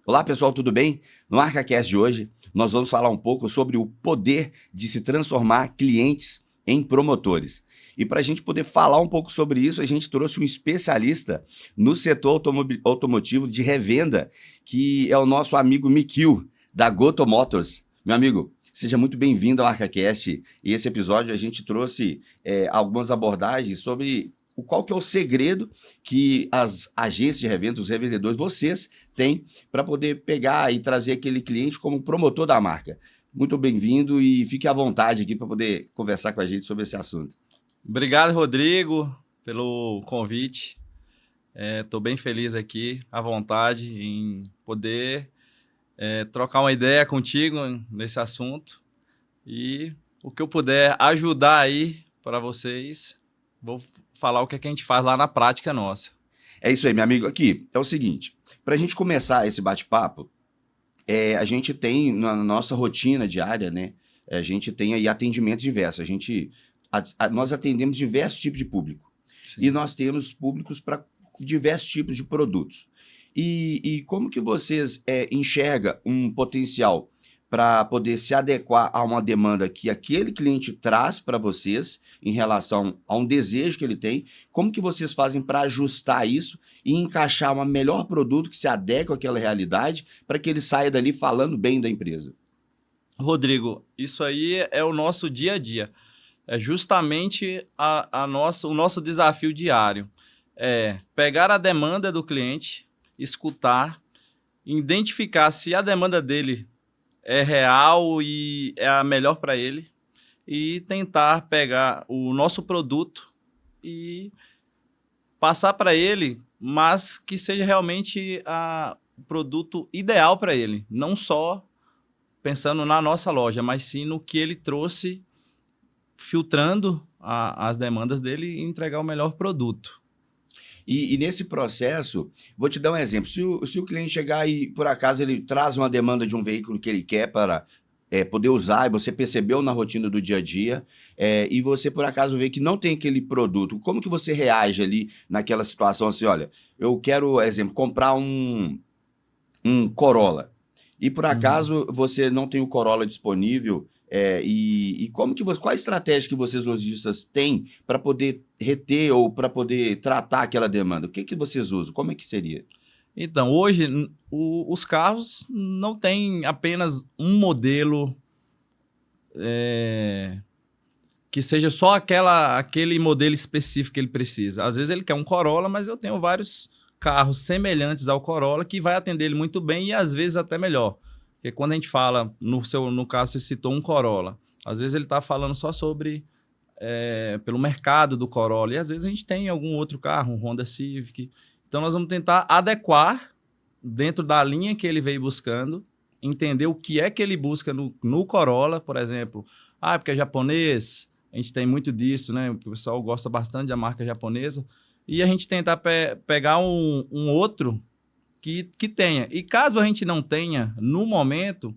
Olá pessoal, tudo bem? No ArcaCast de hoje, nós vamos falar um pouco sobre o poder de se transformar clientes em promotores. E para a gente poder falar um pouco sobre isso, a gente trouxe um especialista no setor automotivo de revenda, que é o nosso amigo Mikil, da Goto Motors. Meu amigo, seja muito bem-vindo ao ArcaCast. E esse episódio a gente trouxe algumas abordagens sobre qual que é o segredo que as agências de revenda, os revendedores, vocês têm para poder pegar e trazer aquele cliente como promotor da marca. Muito bem-vindo e fique à vontade aqui para poder conversar com a gente sobre esse assunto. Obrigado, Rodrigo, pelo convite. Estou bem feliz aqui, à vontade, em poder trocar uma ideia contigo nesse assunto. E o que eu puder ajudar aí para vocês, vou falar o que a gente faz lá na prática nossa. É isso aí, meu amigo. Aqui, é o seguinte, para a gente começar esse bate-papo, a gente tem na nossa rotina diária, né? A gente tem aí atendimentos diversos. Nós atendemos diversos tipos de público. Sim. E nós temos públicos para diversos tipos de produtos. E como que vocês enxergam um potencial para poder se adequar a uma demanda que aquele cliente traz para vocês em relação a um desejo que ele tem? Como que vocês fazem para ajustar isso e encaixar um melhor produto que se adeque àquela realidade para que ele saia dali falando bem da empresa? Rodrigo, isso aí é o nosso dia a dia. É justamente o nosso desafio diário. É pegar a demanda do cliente, escutar, identificar se a demanda dele é real e é a melhor para ele e tentar pegar o nosso produto e passar para ele, mas que seja realmente o produto ideal para ele, não só pensando na nossa loja, mas sim no que ele trouxe, filtrando as demandas dele e entregar o melhor produto. E nesse processo, vou te dar um exemplo. Se o cliente chegar e, por acaso, ele traz uma demanda de um veículo que ele quer para poder usar, e você percebeu na rotina do dia a dia, e você, por acaso, vê que não tem aquele produto, como que você reage ali naquela situação assim, olha, eu quero, exemplo, comprar um Corolla, e por acaso você não tem o Corolla disponível, e como que qual a estratégia que vocês lojistas têm para poder reter ou para poder tratar aquela demanda? O que que vocês usam? Como é que seria? Então, hoje, os carros não têm apenas um modelo que seja só aquele modelo específico que ele precisa. Às vezes ele quer um Corolla, mas eu tenho vários carros semelhantes ao Corolla que vai atender ele muito bem e às vezes até melhor. Porque quando a gente fala, no caso você citou um Corolla, às vezes ele está falando só sobre pelo mercado do Corolla e às vezes a gente tem algum outro carro, um Honda Civic. Então nós vamos tentar adequar dentro da linha que ele veio buscando, entender o que é que ele busca no Corolla, por exemplo. Porque é japonês, a gente tem muito disso, né? O pessoal gosta bastante da marca japonesa. E a gente tentar pegar um outro que tenha. E caso a gente não tenha, no momento,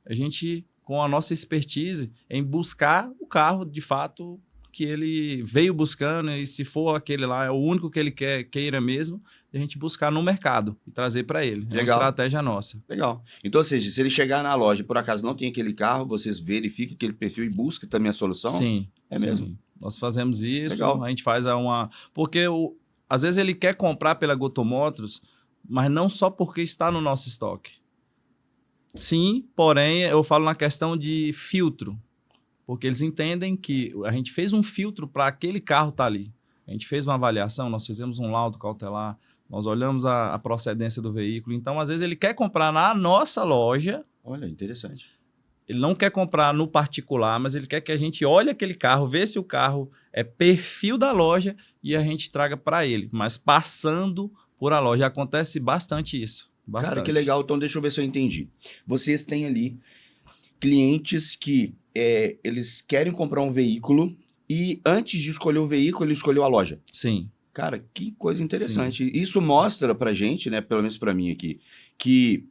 a gente, com a nossa expertise, em buscar o carro, de fato, que ele veio buscando, e se for aquele lá, é o único que ele queira mesmo, a gente buscar no mercado e trazer para ele. É uma Legal, estratégia nossa. legal. Então, ou seja, se ele chegar na loja e por acaso não tem aquele carro, vocês verificam aquele perfil e buscam também a solução? Sim, É mesmo? sim. Nós fazemos isso, Legal. a gente faz porque às vezes ele quer comprar pela Goto Motors, mas não só porque está no nosso estoque. Sim, porém, eu falo na questão de filtro, porque eles entendem que a gente fez um filtro para aquele carro estar ali. A gente fez uma avaliação, nós fizemos um laudo cautelar, nós olhamos a procedência do veículo. Então, às vezes, ele quer comprar na nossa loja. Olha, interessante. Ele não quer comprar no particular, mas ele quer que a gente olhe aquele carro, vê se o carro é perfil da loja e a gente traga para ele, mas passando por a loja. Acontece bastante isso. Bastante. Cara, que legal. Então, deixa eu ver se eu entendi. Vocês têm ali clientes que eles querem comprar um veículo e antes de escolher o veículo, ele escolheu a loja. Sim. Cara, que coisa interessante. Sim. Isso mostra pra gente, né, pelo menos pra mim aqui, que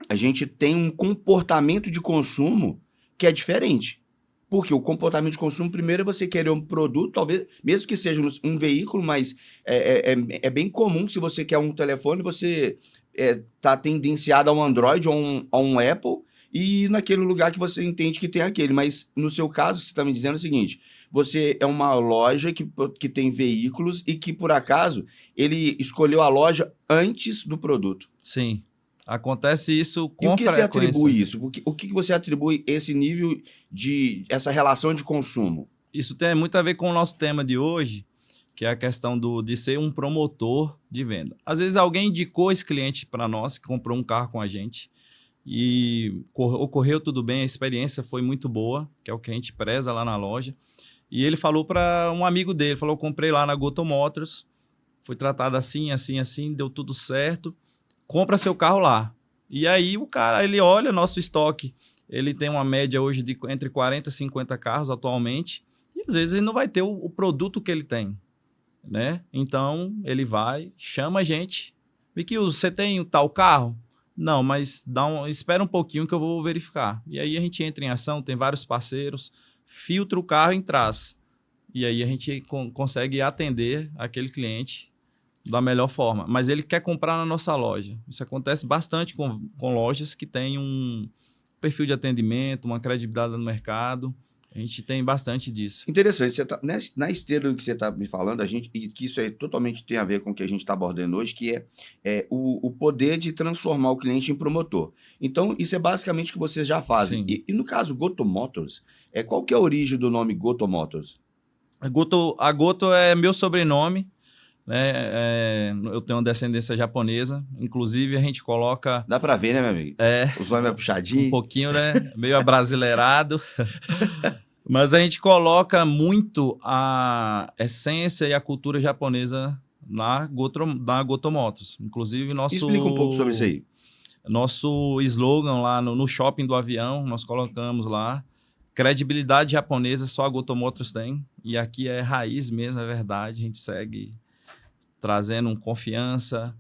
a gente tem um comportamento de consumo que é diferente. Porque o comportamento de consumo, primeiro, é você querer um produto, talvez, mesmo que seja um veículo, mas é bem comum, se você quer um telefone, você tá tendenciada a um Android ou a um Apple, e naquele lugar que você entende que tem aquele. Mas no seu caso, você está me dizendo o seguinte: você é uma loja que tem veículos e que, por acaso, ele escolheu a loja antes do produto. Sim. Acontece isso com E o que você frequência. atribui isso? O que você atribui esse nível essa relação de consumo? Isso tem muito a ver com o nosso tema de hoje, que é a questão de ser um promotor de venda. Às vezes alguém indicou esse cliente para nós, que comprou um carro com a gente, e ocorreu tudo bem, a experiência foi muito boa, que é o que a gente preza lá na loja. E ele falou para um amigo dele, falou: comprei lá na Goto Motors, fui tratado assim, assim, assim, deu tudo certo, compra seu carro lá. E aí o cara, ele olha nosso estoque, ele tem uma média hoje de entre 40 e 50 carros atualmente, e às vezes ele não vai ter o produto que ele tem, né? Então ele vai, chama a gente: Vicky, você tem tal carro? Não, mas espera um pouquinho que eu vou verificar. E aí a gente entra em ação, tem vários parceiros, filtra o carro em trás. E aí a gente consegue atender aquele cliente da melhor forma. Mas ele quer comprar na nossa loja. Isso acontece bastante com lojas que têm um perfil de atendimento, uma credibilidade no mercado. A gente tem bastante disso. Interessante. Você tá, na esteira do que você está me falando, e que isso aí totalmente tem a ver com o que a gente está abordando hoje, que é o poder de transformar o cliente em promotor. Então, isso é basicamente o que vocês já fazem. E no caso Goto Motors, qual que é a origem do nome Goto Motors? A Goto é meu sobrenome, né? Eu tenho uma descendência japonesa. Inclusive, a gente coloca... Dá para ver, né, meu amigo? Os nomes é puxadinho. Um pouquinho, né? Meio abrasileirado. Mas a gente coloca muito a essência e a cultura japonesa na Goto Motors. Inclusive, Explica um pouco sobre isso aí. Nosso slogan lá no shopping do avião, nós colocamos lá: credibilidade japonesa só a Goto Motors tem. E aqui é raiz mesmo, é verdade. A gente segue trazendo confiança,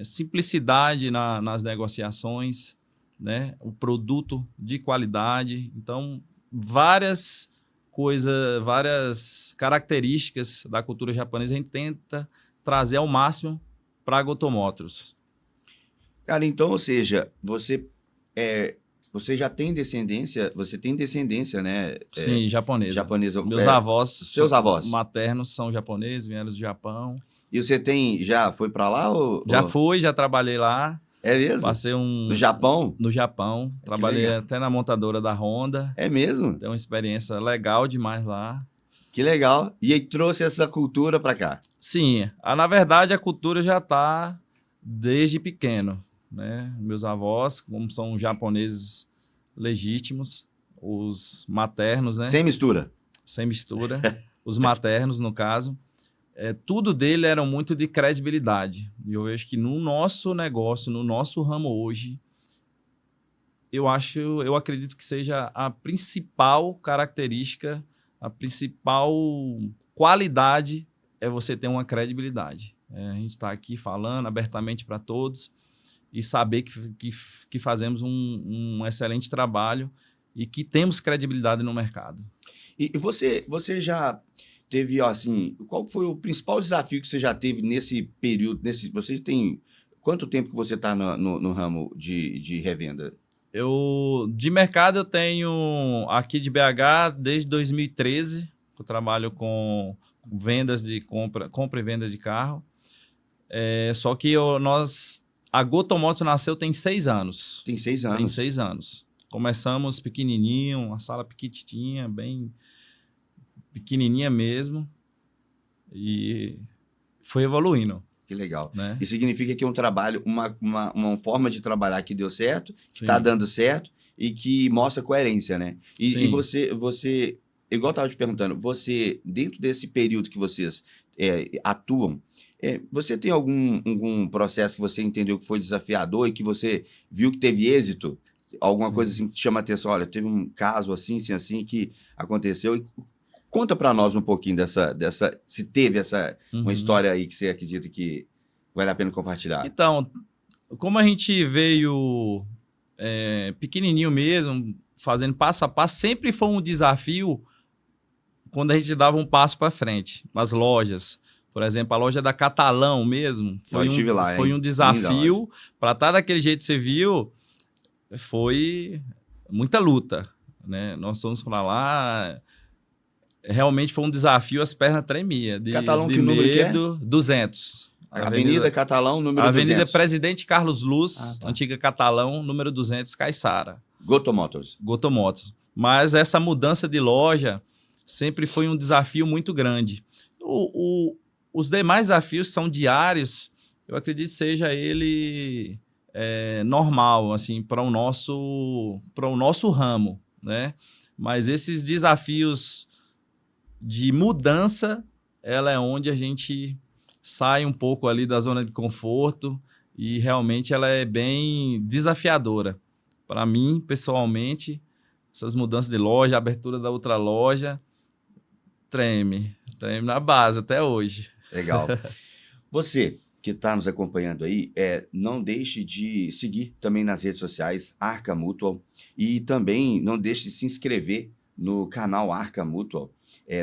simplicidade nas negociações, né? O produto de qualidade. Então, várias coisas, várias características da cultura japonesa a gente tenta trazer ao máximo para a Goto Motors. Cara, então, ou seja, você já tem descendência, né? Sim, japonesa. Meus avós, seus avós maternos são japoneses, vieram do Japão. E você já foi para lá? Já fui, já trabalhei lá. É mesmo? Passei no Japão? No Japão. Trabalhei até na montadora da Honda. É mesmo? Tem uma experiência legal demais lá. Que legal. E aí trouxe essa cultura para cá? Sim. Na verdade, a cultura já está desde pequeno, né? Meus avós, como são japoneses legítimos, os maternos, né? Sem mistura? Sem mistura. Os maternos, no caso. Tudo dele era muito de credibilidade. E eu vejo que no nosso negócio, no nosso ramo hoje, eu acredito que seja a principal característica, a principal qualidade é você ter uma credibilidade. A gente está aqui falando abertamente para todos e saber que fazemos um excelente trabalho e que temos credibilidade no mercado. E você já teve, assim, qual foi o principal desafio que você já teve nesse período? Você tem quanto tempo que você está no ramo de revenda? De mercado eu tenho aqui de BH desde 2013, eu trabalho com vendas de compra e venda de carro. Só que a Goto Motors nasceu tem 6 anos. Tem 6 anos? Tem 6 anos. Começamos pequenininho, uma sala pequitinha, bem pequenininha mesmo, e foi evoluindo. Que legal. Né? Isso significa que é um trabalho, uma forma de trabalhar que deu certo, que está dando certo e que mostra coerência, né? E você, igual eu estava te perguntando, você, dentro desse período que vocês atuam, você tem algum processo que você entendeu que foi desafiador e que você viu que teve êxito? Alguma coisa assim que te chama a atenção? Olha, teve um caso assim que aconteceu. E conta para nós um pouquinho se teve uma história aí que você acredita que vale a pena compartilhar. Então, como a gente veio pequenininho mesmo, fazendo passo a passo, sempre foi um desafio quando a gente dava um passo para frente, nas lojas. Por exemplo, a loja da Catalão mesmo, Eu estive lá, foi hein? um Linda desafio. Para estar daquele jeito que você viu, foi muita luta, né? Nós fomos para lá, realmente foi um desafio, as pernas tremiam, Catalão, de que número que é? medo. 200. Avenida Catalão, número Avenida 200. Presidente Carlos Luz, Ah, tá. antiga Catalão, número 200, Caiçara. Goto Motors. Gotomotos. Mas essa mudança de loja sempre foi um desafio muito grande. Os demais desafios são diários, eu acredito que seja ele normal, assim, para o nosso ramo, né? Mas esses desafios de mudança, ela é onde a gente sai um pouco ali da zona de conforto e realmente ela é bem desafiadora. Para mim, pessoalmente, essas mudanças de loja, a abertura da outra loja, treme na base até hoje. Legal. Você que está nos acompanhando aí, não deixe de seguir também nas redes sociais Arca Mutual e também não deixe de se inscrever no canal Arca Mutual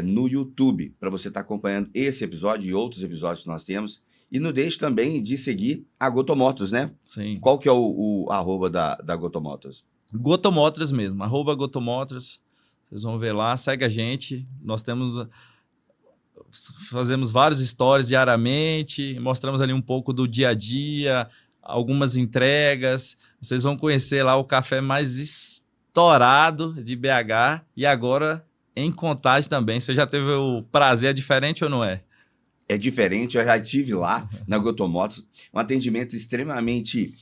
no YouTube, para você estar acompanhando esse episódio e outros episódios que nós temos. E não deixe também de seguir a Gotomotos, né? Sim. Qual que é o arroba da Gotomotos? Gotomotras mesmo, @Gotomotras. Vocês vão ver lá, segue a gente. Nós fazemos vários stories diariamente, mostramos ali um pouco do dia a dia, algumas entregas. Vocês vão conhecer lá o café mais estourado de BH e agora em Contagem também. Você já teve o prazer, é diferente ou não é? É diferente, eu já estive lá na Gotomotos, um atendimento extremamente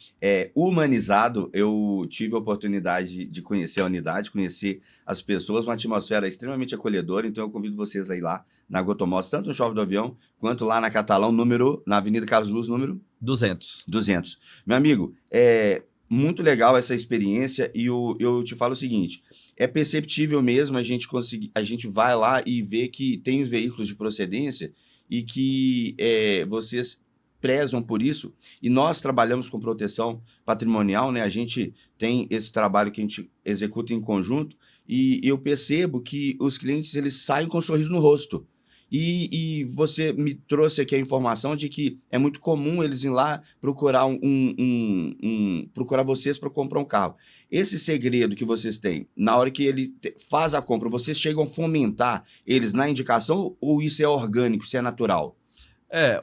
humanizado. Eu tive a oportunidade de conhecer a unidade, conhecer as pessoas, uma atmosfera extremamente acolhedora. Então eu convido vocês a ir lá na Gotomotos, tanto no Shopping do Avião, quanto lá na Catalão, na Avenida Carlos Luz, número 200. Meu amigo, é muito legal essa experiência e eu te falo o seguinte, é perceptível mesmo a gente vai lá e vê que tem os veículos de procedência e que vocês prezam por isso, e nós trabalhamos com proteção patrimonial, né? A gente tem esse trabalho que a gente executa em conjunto, e eu percebo que os clientes eles saem com um sorriso no rosto. E você me trouxe aqui a informação de que é muito comum eles ir lá procurar procurar vocês para comprar um carro. Esse segredo que vocês têm, na hora que ele faz a compra, vocês chegam a fomentar eles na indicação ou isso é orgânico, isso é natural?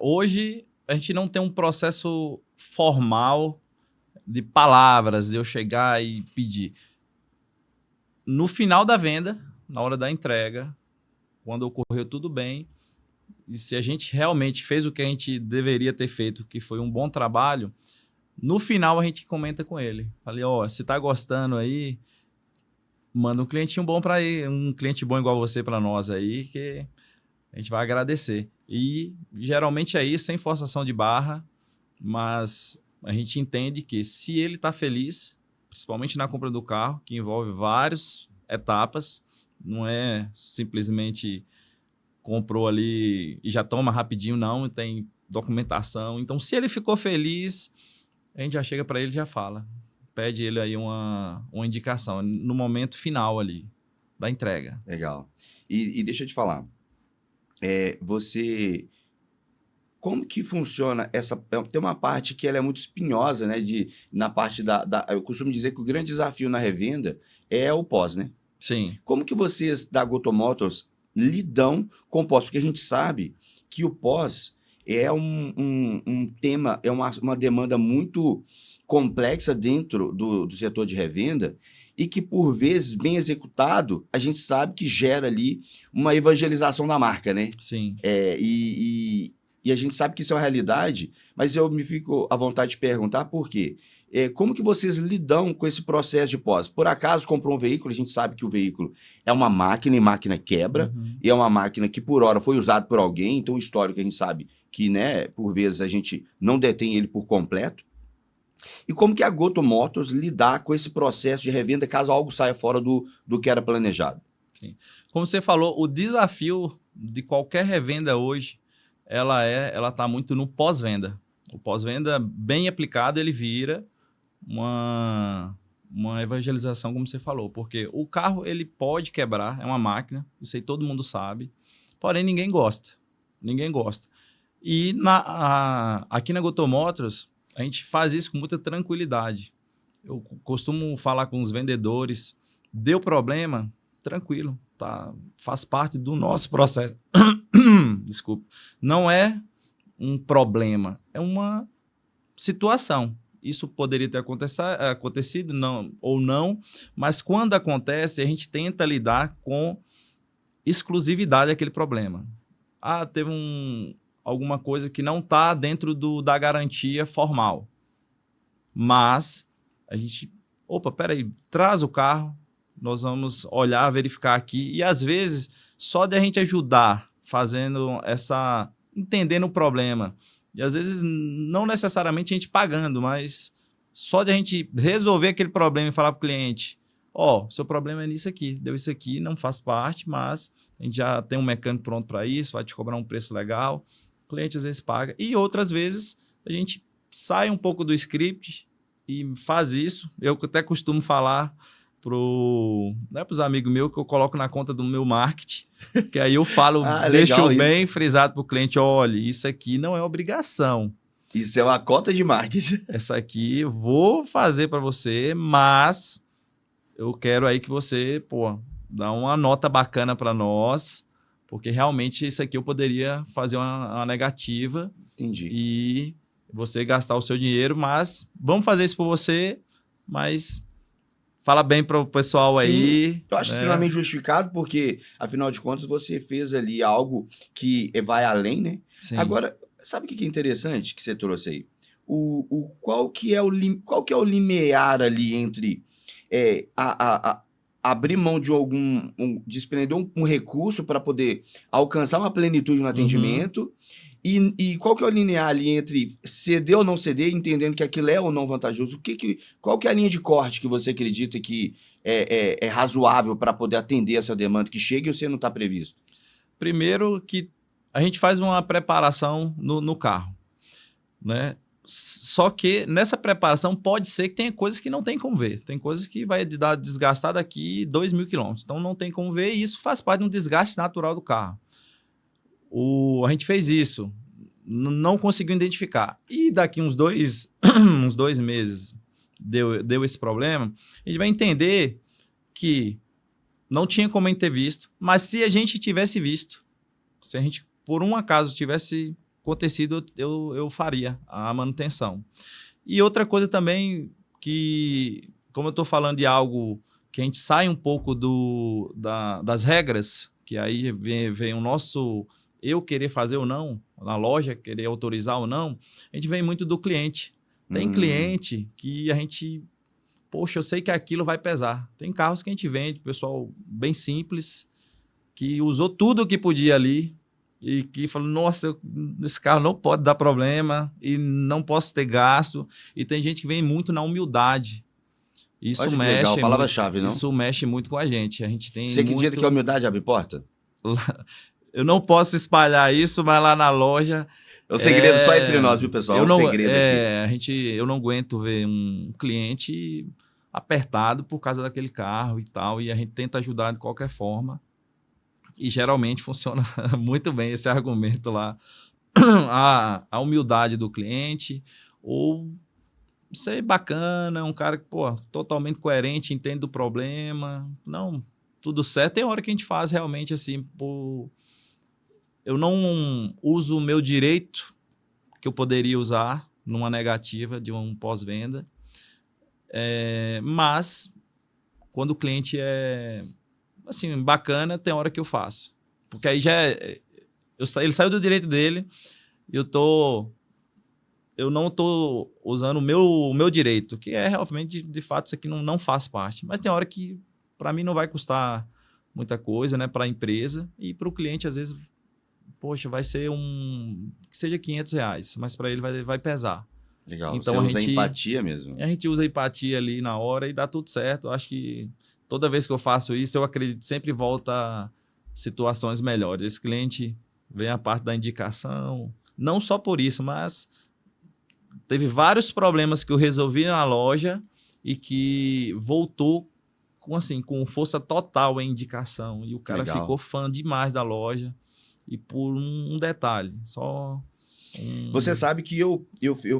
Hoje a gente não tem um processo formal de palavras, de eu chegar e pedir. No final da venda, na hora da entrega, quando ocorreu tudo bem, e se a gente realmente fez o que a gente deveria ter feito, que foi um bom trabalho, no final a gente comenta com ele. Falei, se tá gostando aí, manda um clientinho bom para aí, um cliente bom igual você para nós aí, que a gente vai agradecer. E geralmente é isso, sem forçação de barra, mas a gente entende que se ele tá feliz, principalmente na compra do carro, que envolve várias etapas, não é simplesmente comprou ali e já toma rapidinho, não, tem documentação. Então, se ele ficou feliz, a gente já chega para ele e já fala. Pede ele aí uma indicação no momento final ali da entrega. Legal. E deixa eu te falar, você... Como que funciona essa... Tem uma parte que ela é muito espinhosa, né? Na parte eu costumo dizer que o grande desafio na revenda é o pós, né? Sim. Como que vocês da Gotomotors lidam com o pós? Porque a gente sabe que o pós é um tema, é uma demanda muito complexa dentro do setor de revenda e que, por vezes, bem executado, a gente sabe que gera ali uma evangelização da marca, né? Sim. E a gente sabe que isso é uma realidade, mas eu me fico à vontade de perguntar por quê. Como que vocês lidam com esse processo de pós? Por acaso comprou um veículo, a gente sabe que o veículo é uma máquina e máquina quebra, e é uma máquina que por hora foi usada por alguém, então o histórico a gente sabe que, né, por vezes a gente não detém ele por completo. E como que a Gotomotors lidar com esse processo de revenda caso algo saia fora do que era planejado? Sim. Como você falou, o desafio de qualquer revenda hoje, ela está muito no pós-venda. O pós-venda bem aplicado, ele vira uma evangelização, como você falou, porque o carro ele pode quebrar, é uma máquina, isso aí todo mundo sabe, porém ninguém gosta. E aqui na Gotomotors, a gente faz isso com muita tranquilidade. Eu costumo falar com os vendedores, deu problema, tranquilo, tá? Faz parte do nosso processo. Desculpa. Não é um problema, é uma situação. Isso poderia ter acontecido não, ou não, mas quando acontece, a gente tenta lidar com exclusividade daquele problema. Teve alguma coisa que não está dentro da garantia formal. Mas a gente... Opa, peraí, traz o carro, nós vamos olhar, verificar aqui. E às vezes, só de a gente ajudar, fazendo entendendo o problema, e às vezes não necessariamente a gente pagando, mas só de a gente resolver aquele problema e falar para o cliente, seu problema é nisso aqui, deu isso aqui, não faz parte, mas a gente já tem um mecânico pronto para isso, vai te cobrar um preço legal. O cliente às vezes paga. E outras vezes a gente sai um pouco do script e faz isso. Eu até costumo falar para os amigos meus que eu coloco na conta do meu marketing, que aí eu falo, deixo bem frisado para o cliente, olha, isso aqui não é obrigação. Isso é uma cota de marketing. Essa aqui eu vou fazer para você, mas eu quero aí que você, dá uma nota bacana para nós, porque realmente isso aqui eu poderia fazer uma negativa. Entendi. E você gastar o seu dinheiro, mas vamos fazer isso por você, mas fala bem para o pessoal aí. Sim, eu acho extremamente justificado, porque, afinal de contas, você fez ali algo que vai além, né? Sim. Agora, sabe o que é interessante que você trouxe aí? Qual que é o limiar ali entre abrir mão de desprender um recurso para poder alcançar uma plenitude no atendimento, e qual que é o linear ali entre ceder ou não ceder, entendendo que aquilo é ou não vantajoso? Qual que é a linha de corte que você acredita que é razoável para poder atender essa demanda que chega e você não está previsto? Primeiro que a gente faz uma preparação no carro, né? Só que nessa preparação pode ser que tenha coisas que não tem como ver. Tem coisas que vai dar desgastar daqui 2.000 quilômetros. Então não tem como ver, e isso faz parte de um desgaste natural do carro. A gente fez isso, não conseguiu identificar. E daqui uns dois meses deu esse problema, a gente vai entender que não tinha como a gente ter visto, mas se a gente tivesse visto, se a gente por um acaso tivesse acontecido, eu faria a manutenção. E outra coisa também que, como eu estou falando de algo que a gente sai um pouco das regras, que aí vem o nosso eu querer fazer ou não, na loja querer autorizar ou não, a gente vem muito do cliente. Tem cliente que a gente, poxa, eu sei que aquilo vai pesar. Tem carros que a gente vende, pessoal bem simples, que usou tudo o que podia ali, e que falou, nossa, esse carro não pode dar problema e não posso ter gasto. E tem gente que vem muito na humildade. Isso mexe legal, palavra-chave, não? Isso mexe muito com a gente. A gente tem Você acredita que a humildade abre porta? Eu não posso espalhar isso, mas lá na loja... É um segredo só entre nós, viu, pessoal? É um segredo aqui. Eu não aguento ver um cliente apertado por causa daquele carro e tal, e a gente tenta ajudar de qualquer forma. E geralmente funciona muito bem esse argumento lá. A humildade do cliente, ou ser bacana, um cara que, totalmente coerente, entende do problema. Não, tudo certo. Tem hora que a gente faz realmente assim, eu não uso o meu direito que eu poderia usar numa negativa de um pós-venda, mas quando o cliente é assim, bacana, tem hora que eu faço. Porque aí já ele saiu do direito dele, eu não estou usando o meu direito, que é realmente, de fato, isso aqui não faz parte. Mas tem hora que, para mim, não vai custar muita coisa, né, para a empresa, e para o cliente, às vezes, poxa, vai ser que seja R$500, mas para ele vai pesar. Legal, então você usa empatia mesmo. A gente usa empatia ali na hora e dá tudo certo. Eu acho que toda vez que eu faço isso, eu acredito, sempre volta a situações melhores. Esse cliente vem a parte da indicação, não só por isso, mas teve vários problemas que eu resolvi na loja e que voltou com força total em indicação. E o cara ficou fã demais da loja. E por um detalhe, só Você sabe que eu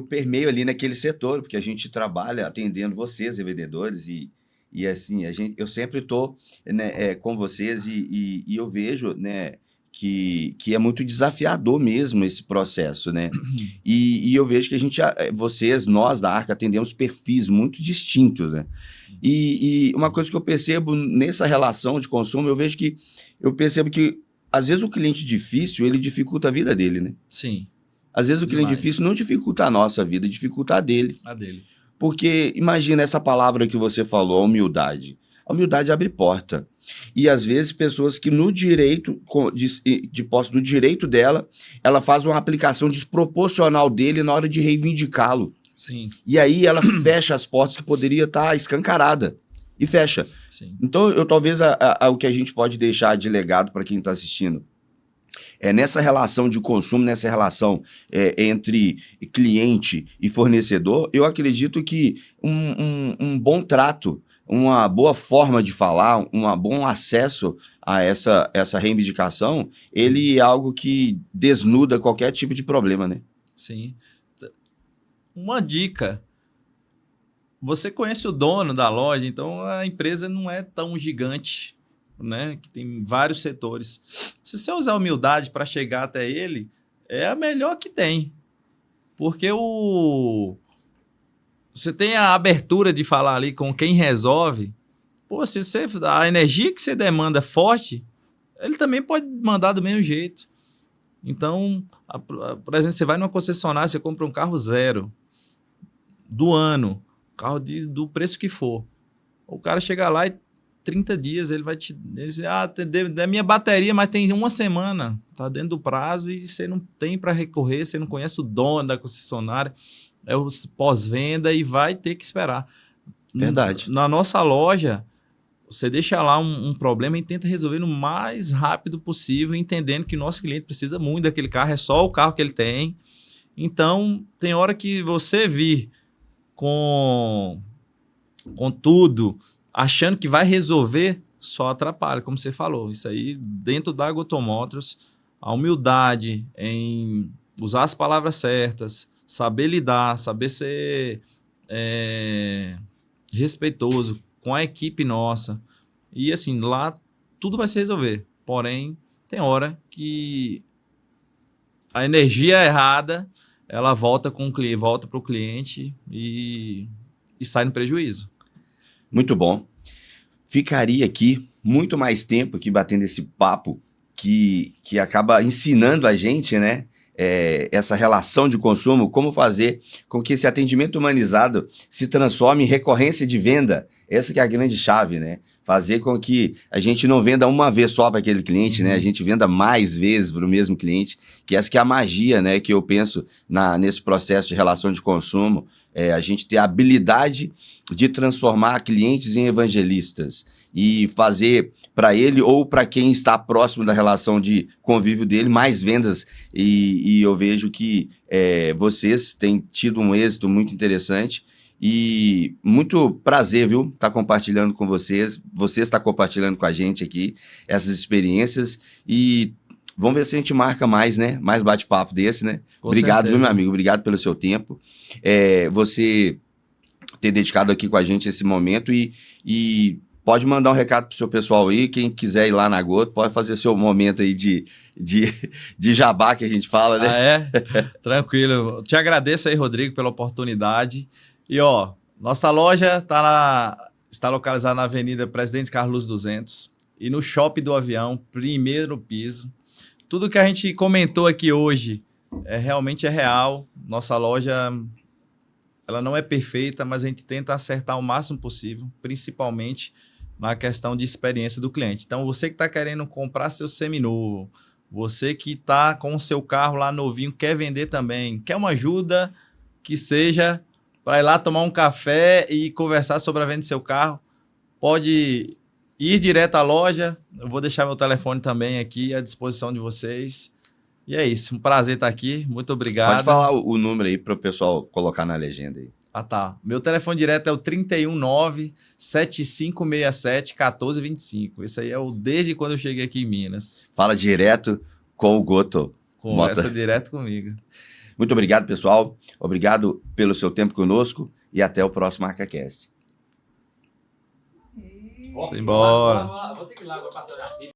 permeio ali naquele setor, porque a gente trabalha atendendo vocês, revendedores, e assim, eu sempre estou, né, com vocês e eu vejo, né, que é muito desafiador mesmo esse processo, né? E eu vejo que nós da Arca, atendemos perfis muito distintos, né? E uma coisa que eu percebo nessa relação de consumo, eu percebo que às vezes o cliente difícil, ele dificulta a vida dele, né? Sim, Às vezes o cliente demais. difícil não dificulta a nossa vida, dificulta a dele. A dele. Porque imagina essa palavra que você falou, a humildade. A humildade abre porta. E às vezes pessoas que no direito, de posse do direito dela, ela faz uma aplicação desproporcional dele na hora de reivindicá-lo. Sim, E aí ela fecha as portas que poderia estar escancarada. E fecha. sim. Então, talvez o que a gente pode deixar de legado para quem está assistindo é nessa relação de consumo, nessa relação entre cliente e fornecedor, eu acredito que um bom trato, uma boa forma de falar, um bom acesso a essa reivindicação, ele é algo que desnuda qualquer tipo de problema, né? Sim. Uma dica. Você conhece o dono da loja, então a empresa não é tão gigante, né? Que tem vários setores. Se você usar humildade para chegar até ele, é a melhor que tem. Porque você tem a abertura de falar ali com quem resolve. Pô, se a energia que você demanda é forte, ele também pode mandar do mesmo jeito. Então, por exemplo, você vai numa concessionária, você compra um carro zero do ano, carro do preço que for. O cara chega lá e 30 dias ele vai te dizer, da minha bateria, mas tem uma semana, tá dentro do prazo e você não tem para recorrer, você não conhece o dono da concessionária, é o pós-venda e vai ter que esperar. Verdade. Na nossa loja, você deixa lá um problema e tenta resolver no mais rápido possível, entendendo que o nosso cliente precisa muito daquele carro, é só o carro que ele tem. Então, tem hora que você vir com tudo, achando que vai resolver, só atrapalha, como você falou. Isso aí, dentro da Gotomotors, a humildade em usar as palavras certas, saber lidar, saber ser respeitoso com a equipe nossa. E assim, lá tudo vai se resolver. Porém, tem hora que a energia errada, ela volta para o cliente e sai no prejuízo. Muito bom. Ficaria aqui muito mais tempo aqui batendo esse papo que acaba ensinando a gente, né? Essa relação de consumo, como fazer com que esse atendimento humanizado se transforme em recorrência de venda. Essa que é a grande chave, né? Fazer com que a gente não venda uma vez só para aquele cliente, né? A gente venda mais vezes para o mesmo cliente, que essa que é a magia, né? Que eu penso nesse processo de relação de consumo. A gente ter a habilidade de transformar clientes em evangelistas e fazer para ele ou para quem está próximo da relação de convívio dele mais vendas. E eu vejo que vocês têm tido um êxito muito interessante e muito prazer, viu, estar compartilhando com vocês. Você está compartilhando com a gente aqui essas experiências e vamos ver se a gente marca mais, né? Mais bate-papo desse, né? Com Obrigado, certeza. viu, meu amigo? Obrigado pelo seu tempo. Você ter dedicado aqui com a gente esse momento e pode mandar um recado pro seu pessoal aí. Quem quiser ir lá na Goto, pode fazer seu momento aí de jabá que a gente fala, né? Ah, é? Tranquilo. Te agradeço aí, Rodrigo, pela oportunidade. E, nossa loja está localizada na Avenida Presidente Carlos 200 e no Shopping do Avião, primeiro piso. Tudo que a gente comentou aqui hoje realmente é real. Nossa loja, ela não é perfeita, mas a gente tenta acertar o máximo possível, principalmente na questão de experiência do cliente. Então, você que está querendo comprar seu seminovo, você que está com o seu carro lá novinho, quer vender também, quer uma ajuda que seja para ir lá tomar um café e conversar sobre a venda do seu carro, pode ir direto à loja. Eu vou deixar meu telefone também aqui à disposição de vocês. E é isso, um prazer estar aqui. Muito obrigado. Pode falar o número aí para o pessoal colocar na legenda aí. Ah, tá. Meu telefone direto é o 319-7567-1425. Esse aí é desde quando eu cheguei aqui em Minas. Fala direto com o Goto. Conversa direto comigo. Muito obrigado, pessoal. Obrigado pelo seu tempo conosco e até o próximo ArcaCast. Simbora. Vou ter que ir lá agora passar a fita.